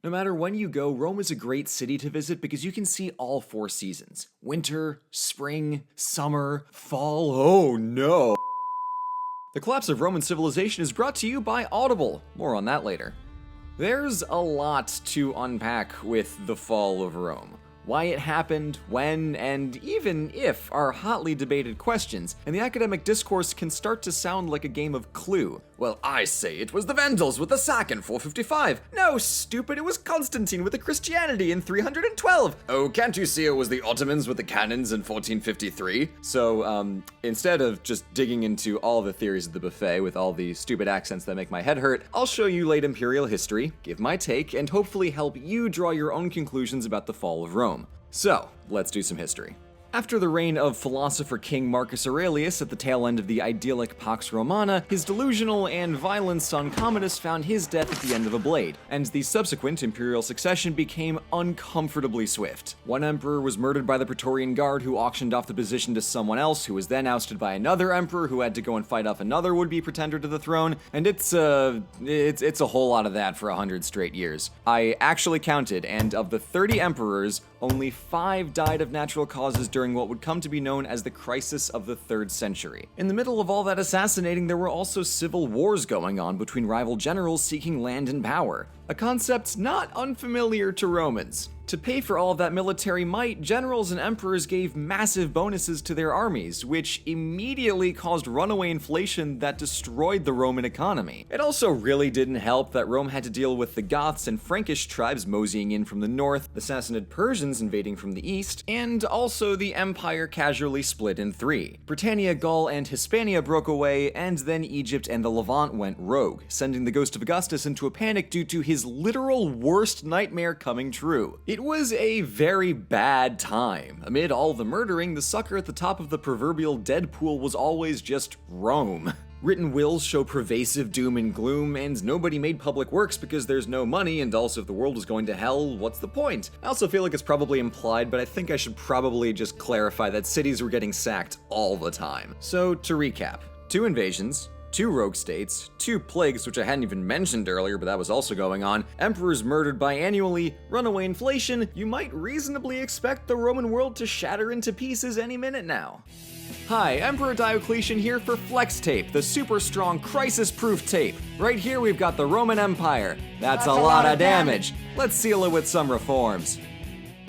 No matter when you go, Rome is a great city to visit because you can see all 4 seasons. Winter, spring, summer, fall, oh no! The collapse of Roman civilization is brought to you by Audible. More on that later. There's a lot to unpack with the fall of Rome. Why it happened, when, and even if are hotly debated questions, and the academic discourse can start to sound like a game of Clue. Well, I say it was the Vandals with the sack in 455. No, stupid, it was Constantine with the Christianity in 312. Oh, can't you see it was the Ottomans with the cannons in 1453? So, instead of just digging into all the theories of the buffet with all the stupid accents that make my head hurt, I'll show you late imperial history, give my take, and hopefully help you draw your own conclusions about the fall of Rome. So, let's do some history. After the reign of philosopher King Marcus Aurelius at the tail end of the idyllic Pax Romana, his delusional and violent son Commodus found his death at the end of a blade, and the subsequent imperial succession became uncomfortably swift. One emperor was murdered by the Praetorian Guard, who auctioned off the position to someone else, who was then ousted by another emperor who had to go and fight off another would-be pretender to the throne, and it's a whole lot of that for 100 straight years. I actually counted, and of the 30 emperors, only 5 died of natural causes during what would come to be known as the crisis of the 3rd century. In the middle of all that assassinating, there were also civil wars going on between rival generals seeking land and power, a concept not unfamiliar to Romans. To pay for all of that military might, generals and emperors gave massive bonuses to their armies, which immediately caused runaway inflation that destroyed the Roman economy. It also really didn't help that Rome had to deal with the Goths and Frankish tribes moseying in from the north, the Sassanid Persians invading from the east, and also the empire casually split in 3. Britannia, Gaul, and Hispania broke away, and then Egypt and the Levant went rogue, sending the ghost of Augustus into a panic due to his literal worst nightmare coming true. It was a very bad time. Amid all the murdering, the sucker at the top of the proverbial Deadpool was always just Rome. Written wills show pervasive doom and gloom, and nobody made public works because there's no money, and also if the world was going to hell, what's the point? I also feel like it's probably implied, but I think I should probably just clarify that cities were getting sacked all the time. So, to recap, 2 invasions, 2 rogue states, 2 plagues, which I hadn't even mentioned earlier, but that was also going on, emperors murdered biannually, runaway inflation. You might reasonably expect the Roman world to shatter into pieces any minute now. Hi, Emperor Diocletian here for Flex Tape, the super strong crisis-proof tape. Right here we've got the Roman Empire. That's a lot of damage. Let's seal it with some reforms.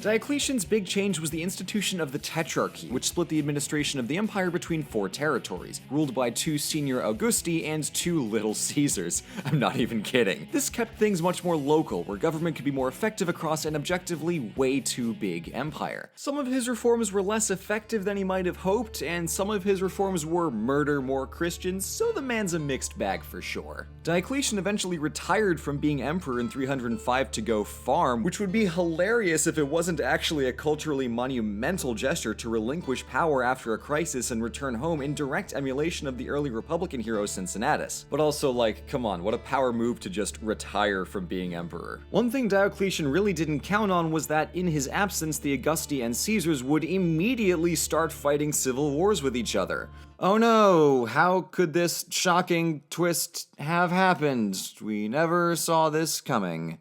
Diocletian's big change was the institution of the Tetrarchy, which split the administration of the empire between 4 territories, ruled by 2 senior Augusti and 2 little Caesars. I'm not even kidding. This kept things much more local, where government could be more effective across an objectively way too big empire. Some of his reforms were less effective than he might have hoped, and some of his reforms were murder more Christians, so the man's a mixed bag for sure. Diocletian eventually retired from being emperor in 305 to go farm, which would be hilarious if it wasn't actually a culturally monumental gesture to relinquish power after a crisis and return home in direct emulation of the early Republican hero Cincinnatus. But also, like, come on, what a power move to just retire from being emperor. One thing Diocletian really didn't count on was that in his absence, the Augusti and Caesars would immediately start fighting civil wars with each other. Oh no, how could this shocking twist have happened? We never saw this coming.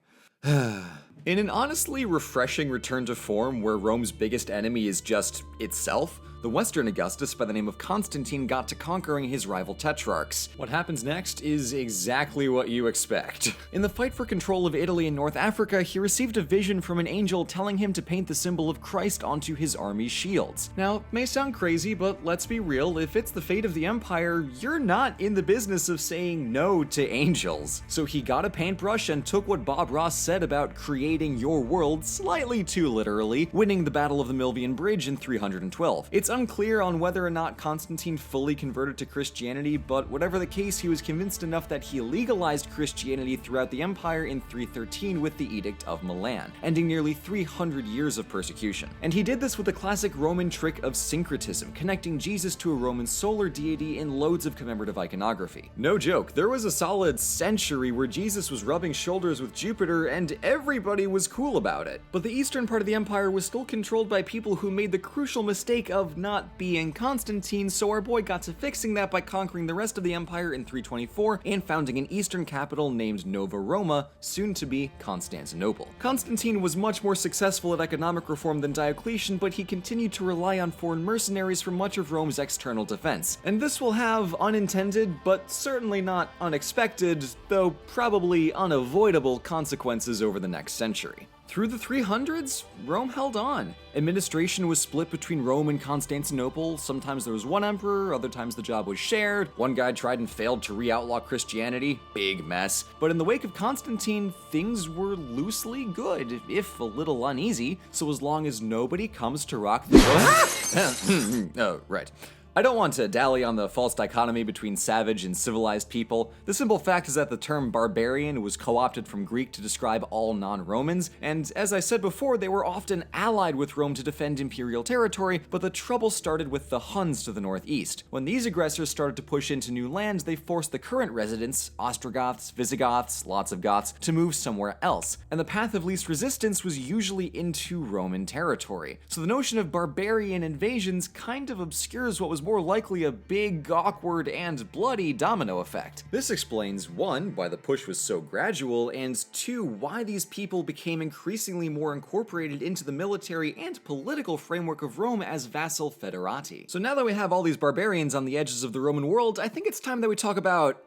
In an honestly refreshing return to form where Rome's biggest enemy is just itself, the Western Augustus by the name of Constantine got to conquering his rival tetrarchs. What happens next is exactly what you expect. In the fight for control of Italy and North Africa, he received a vision from an angel telling him to paint the symbol of Christ onto his army's shields. Now, it may sound crazy, but let's be real, if it's the fate of the empire, you're not in the business of saying no to angels. So he got a paintbrush and took what Bob Ross said about creating your world slightly too literally, winning the Battle of the Milvian Bridge in 312. It's unclear on whether or not Constantine fully converted to Christianity, but whatever the case, he was convinced enough that he legalized Christianity throughout the empire in 313 with the Edict of Milan, ending nearly 300 years of persecution. And he did this with the classic Roman trick of syncretism, connecting Jesus to a Roman solar deity in loads of commemorative iconography. No joke, there was a solid century where Jesus was rubbing shoulders with Jupiter and everybody was cool about it. But the eastern part of the empire was still controlled by people who made the crucial mistake of not being Constantine, so our boy got to fixing that by conquering the rest of the empire in 324 and founding an eastern capital named Nova Roma, soon to be Constantinople. Constantine was much more successful at economic reform than Diocletian, but he continued to rely on foreign mercenaries for much of Rome's external defense. And this will have unintended, but certainly not unexpected, though probably unavoidable consequences over the next century. Through the 300s, Rome held on. Administration was split between Rome and Constantinople. Sometimes there was one emperor, other times the job was shared. One guy tried and failed to re-outlaw Christianity. Big mess. But in the wake of Constantine, things were loosely good, if a little uneasy, so as long as nobody comes to rock the Oh, right. I don't want to dally on the false dichotomy between savage and civilized people. The simple fact is that the term barbarian was co-opted from Greek to describe all non-Romans, and as I said before, they were often allied with Rome to defend imperial territory, but the trouble started with the Huns to the northeast. When these aggressors started to push into new lands, they forced the current residents, Ostrogoths, Visigoths, lots of Goths, to move somewhere else, and the path of least resistance was usually into Roman territory. So the notion of barbarian invasions kind of obscures what was more likely a big, awkward, and bloody domino effect. This explains 1, why the push was so gradual, and 2, why these people became increasingly more incorporated into the military and political framework of Rome as vassal federati. So now that we have all these barbarians on the edges of the Roman world, I think it's time that we talk about,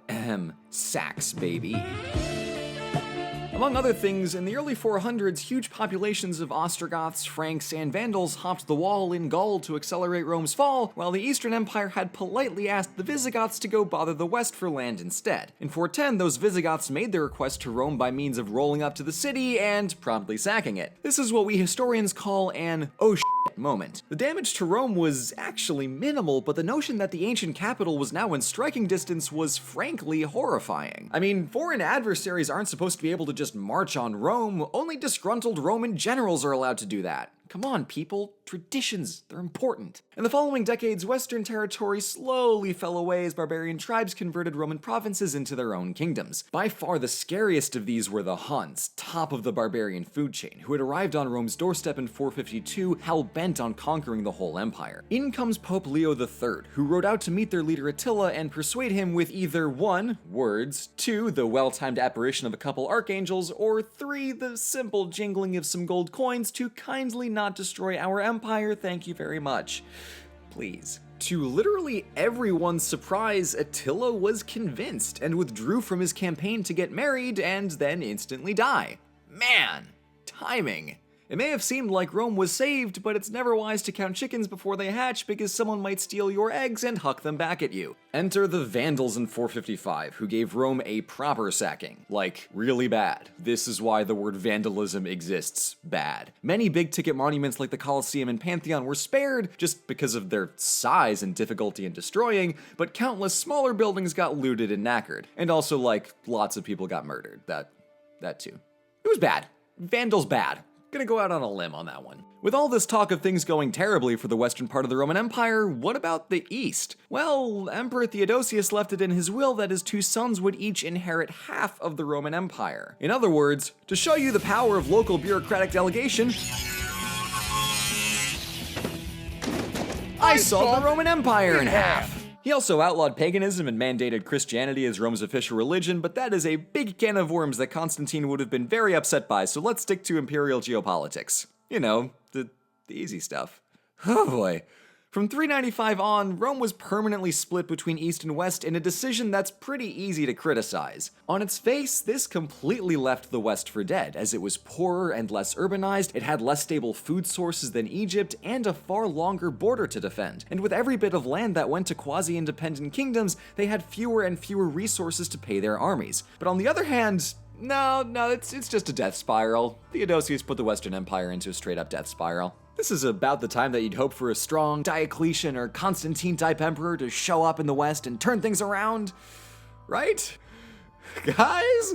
Sax, baby. Among other things, in the early 400s, huge populations of Ostrogoths, Franks, and Vandals hopped the wall in Gaul to accelerate Rome's fall, while the Eastern Empire had politely asked the Visigoths to go bother the West for land instead. In 410, those Visigoths made their request to Rome by means of rolling up to the city and promptly sacking it. This is what we historians call an oh shit moment. The damage to Rome was actually minimal, but the notion that the ancient capital was now in striking distance was frankly horrifying. I mean, foreign adversaries aren't supposed to be able to just march on Rome, only disgruntled Roman generals are allowed to do that. Come on, people. Traditions, they're important. In the following decades, Western territory slowly fell away as barbarian tribes converted Roman provinces into their own kingdoms. By far the scariest of these were the Huns, top of the barbarian food chain, who had arrived on Rome's doorstep in 452, hell-bent on conquering the whole empire. In comes Pope Leo III, who rode out to meet their leader Attila and persuade him with either 1, words, 2, the well-timed apparition of a couple archangels, or 3, the simple jingling of some gold coins to kindly not destroy our empire, thank you very much. Please. To literally everyone's surprise, Attila was convinced and withdrew from his campaign to get married and then instantly die. Man, timing. It may have seemed like Rome was saved, but it's never wise to count chickens before they hatch because someone might steal your eggs and huck them back at you. Enter the Vandals in 455, who gave Rome a proper sacking. Like, really bad. This is why the word vandalism exists. Bad. Many big-ticket monuments like the Colosseum and Pantheon were spared just because of their size and difficulty in destroying, but countless smaller buildings got looted and knackered. And also, like, lots of people got murdered. That too. It was bad. Vandals bad. Gonna go out on a limb on that one. With all this talk of things going terribly for the western part of the Roman Empire, what about the east? Well, Emperor Theodosius left it in his will that his 2 sons would each inherit half of the Roman Empire. In other words, to show you the power of local bureaucratic delegation, I sawed the Roman Empire in half. He also outlawed paganism and mandated Christianity as Rome's official religion, but that is a big can of worms that Constantine would have been very upset by, so let's stick to imperial geopolitics. You know, the easy stuff. Oh boy. From 395 on, Rome was permanently split between East and West in a decision that's pretty easy to criticize. On its face, this completely left the West for dead, as it was poorer and less urbanized, it had less stable food sources than Egypt, and a far longer border to defend. And with every bit of land that went to quasi-independent kingdoms, they had fewer and fewer resources to pay their armies. But on the other hand, no, it's just a death spiral. Theodosius put the Western Empire into a straight-up death spiral. This is about the time that you'd hope for a strong Diocletian or Constantine-type emperor to show up in the West and turn things around, right? Guys?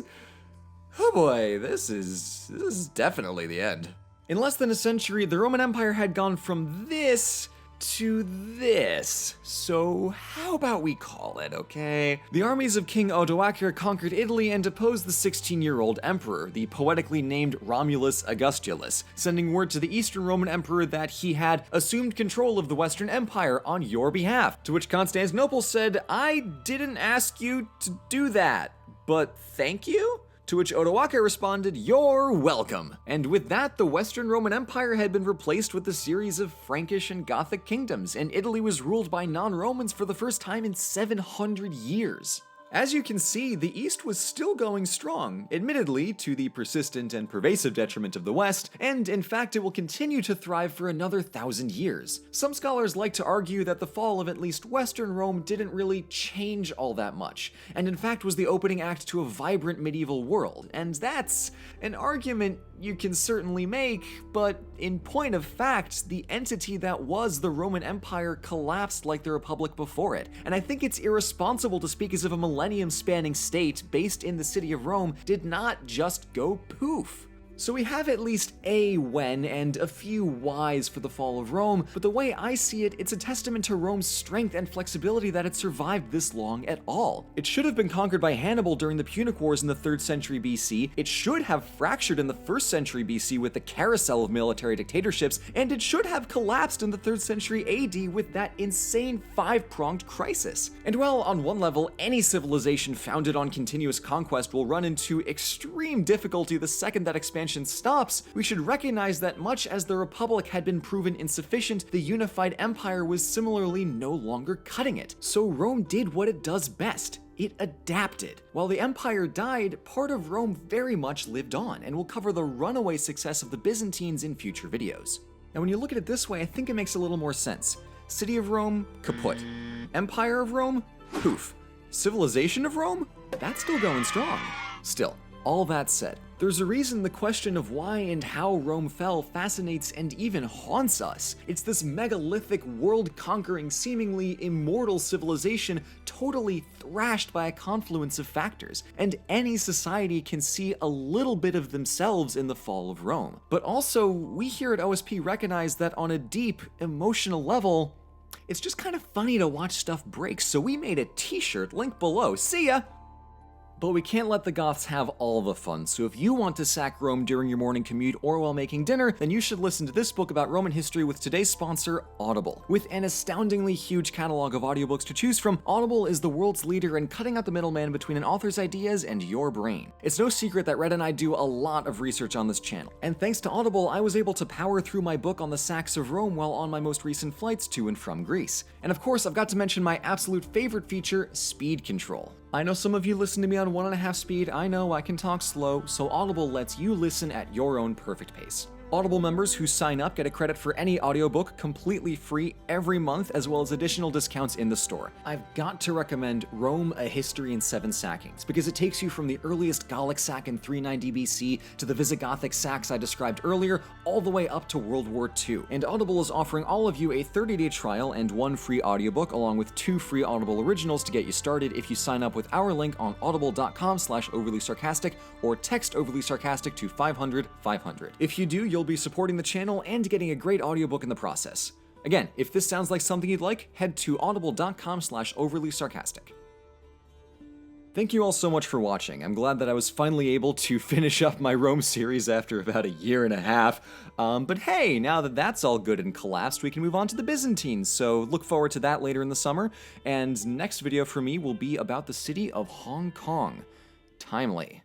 Oh boy, this is definitely the end. In less than a century, the Roman Empire had gone from this to this. So how about we call it, okay? The armies of King Odoacer conquered Italy and deposed the 16-year-old emperor, the poetically named Romulus Augustulus, sending word to the Eastern Roman Emperor that he had assumed control of the Western Empire on your behalf, to which Constantinople said, "I didn't ask you to do that, but thank you?" To which Odoacer responded, "You're welcome." And with that, the Western Roman Empire had been replaced with a series of Frankish and Gothic kingdoms, and Italy was ruled by non-Romans for the first time in 700 years. As you can see, the East was still going strong, admittedly to the persistent and pervasive detriment of the West, and in fact it will continue to thrive for another 1,000 years. Some scholars like to argue that the fall of at least Western Rome didn't really change all that much, and in fact was the opening act to a vibrant medieval world, and that's an argument you can certainly make, but in point of fact, the entity that was the Roman Empire collapsed like the Republic before it, and I think it's irresponsible to speak as if a millennium-spanning state based in the city of Rome did not just go poof. So we have at least a when and a few whys for the fall of Rome, but the way I see it, it's a testament to Rome's strength and flexibility that it survived this long at all. It should have been conquered by Hannibal during the Punic Wars in the 3rd century BC, it should have fractured in the 1st century BC with the carousel of military dictatorships, and it should have collapsed in the 3rd century AD with that insane 5-pronged crisis. And while on one level, any civilization founded on continuous conquest will run into extreme difficulty the second that expansion stops, we should recognize that much as the Republic had been proven insufficient, the unified empire was similarly no longer cutting it. So Rome did what it does best. It adapted. While the empire died, part of Rome very much lived on, and we'll cover the runaway success of the Byzantines in future videos. Now when you look at it this way, I think it makes a little more sense. City of Rome, kaput. Empire of Rome, poof. Civilization of Rome? That's still going strong. Still, all that said, there's a reason the question of why and how Rome fell fascinates and even haunts us. It's this megalithic, world-conquering, seemingly immortal civilization totally thrashed by a confluence of factors, and any society can see a little bit of themselves in the fall of Rome. But also, we here at OSP recognize that on a deep, emotional level, it's just kind of funny to watch stuff break, so we made a t-shirt, link below. See ya! But we can't let the Goths have all the fun, so if you want to sack Rome during your morning commute or while making dinner, then you should listen to this book about Roman history with today's sponsor, Audible. With an astoundingly huge catalog of audiobooks to choose from, Audible is the world's leader in cutting out the middleman between an author's ideas and your brain. It's no secret that Red and I do a lot of research on this channel, and thanks to Audible, I was able to power through my book on the sacks of Rome while on my most recent flights to and from Greece. And of course, I've got to mention my absolute favorite feature, speed control. I know some of you listen to me on 1.5 speed, I know I can talk slow, so Audible lets you listen at your own perfect pace. Audible members who sign up get a credit for any audiobook completely free every month, as well as additional discounts in the store. I've got to recommend Rome: A History in 7 Sackings, because it takes you from the earliest Gallic sack in 390 BC to the Visigothic sacks I described earlier, all the way up to World War II. And Audible is offering all of you a 30-day trial and 1 free audiobook, along with 2 free Audible originals to get you started if you sign up with our link on audible.com/overlysarcastic or text overly sarcastic to 500-500. If you do, you'll be supporting the channel and getting a great audiobook in the process. Again, if this sounds like something you'd like, head to audible.com/overlysarcastic. Thank you all so much for watching. I'm glad that I was finally able to finish up my Rome series after about 1.5 years. But hey, now that that's all good and collapsed, we can move on to the Byzantines, so look forward to that later in the summer. And next video for me will be about the city of Hong Kong. Timely.